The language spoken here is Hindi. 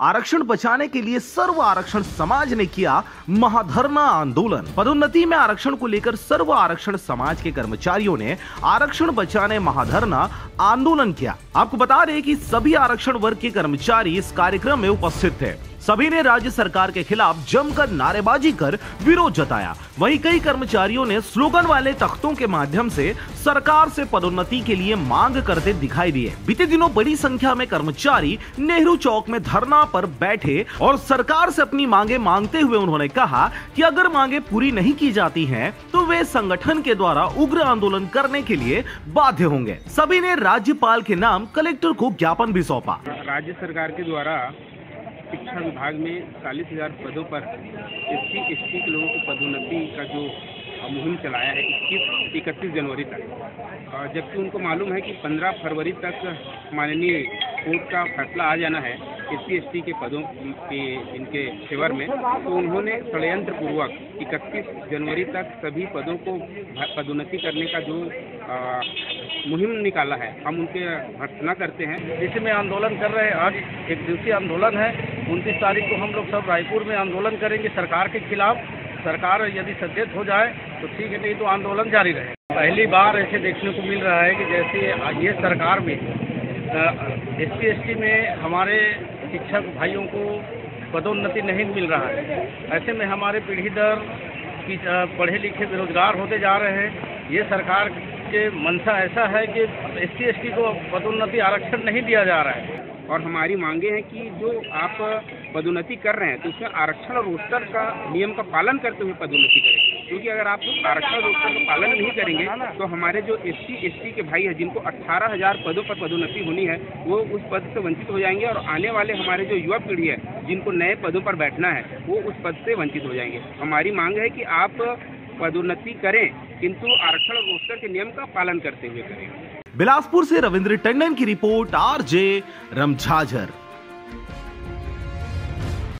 आरक्षण बचाने के लिए सर्व आरक्षण समाज ने किया महाधरना आंदोलन। पदोन्नति में आरक्षण को लेकर सर्व आरक्षण समाज के कर्मचारियों ने आरक्षण बचाने महाधरना आंदोलन किया। आपको बता दें कि सभी आरक्षण वर्ग के कर्मचारी इस कार्यक्रम में उपस्थित थे। सभी ने राज्य सरकार के खिलाफ जमकर नारेबाजी कर विरोध जताया। वहीं कई कर्मचारियों ने स्लोगन वाले तख्तों के माध्यम से सरकार से पदोन्नति के लिए मांग करते दिखाई दिए। बीते दिनों बड़ी संख्या में कर्मचारी नेहरू चौक में धरना पर बैठे और सरकार से अपनी मांगे मांगते हुए उन्होंने कहा कि अगर मांगे पूरी नहीं की जाती हैं, तो वे संगठन के द्वारा उग्र आंदोलन करने के लिए बाध्य होंगे। सभी ने राज्यपाल के नाम कलेक्टर को ज्ञापन भी सौंपा। राज्य सरकार के द्वारा शिक्षा विभाग में 40,000 पदों पर SC/ST के लोगों को पदोन्नति का जो मुहिम चलाया है 31 जनवरी तक, जबकि उनको मालूम है कि 15 फरवरी तक माननीय कोर्ट का फैसला आ जाना है SC/ST के पदों के इनके फेवर में, तो उन्होंने षड्यंत्र पूर्वक 31 जनवरी तक सभी पदों को पदोन्नति करने का जो मुहिम निकाला है, हम उनके भर्त्सना करते हैं। इसी में आंदोलन कर रहे हैं। आज एक दिवसीय आंदोलन है। 29 तारीख को हम लोग सब रायपुर में आंदोलन करेंगे सरकार के खिलाफ। सरकार यदि सचेत हो जाए तो ठीक है, नहीं तो आंदोलन जारी रहे। पहली बार ऐसे देखने को मिल रहा है कि जैसे ये सरकार में SC/ST में हमारे शिक्षक भाइयों को पदोन्नति नहीं मिल रहा है। ऐसे में हमारे पीढ़ी दर की पढ़े लिखे बेरोजगार होते जा रहे हैं। ये सरकार के मंशा ऐसा है कि SC/ST को पदोन्नति आरक्षण नहीं दिया जा रहा है। और हमारी मांगे हैं कि जो आप पदोन्नति कर रहे हैं तो उसमें आरक्षण रोस्टर का नियम का पालन करते हुए पदोन्नति करें, क्योंकि अगर आप आरक्षण रोस्टर का पालन नहीं करेंगे तो हमारे जो SC/ST के भाई हैं जिनको 18,000 पदों पर पदोन्नति होनी है, वो उस पद से वंचित हो जाएंगे और आने वाले हमारे जो युवा पीढ़ी है जिनको नए पदों पर बैठना है, वो उस पद से वंचित हो जाएंगे। हमारी मांग है कि आप पदोन्नति करें, किंतु आरक्षण रोस्टर के नियम का पालन करते हुए करें। बिलासपुर से रविंद्र टंडन की रिपोर्ट, RJ रमझाझर।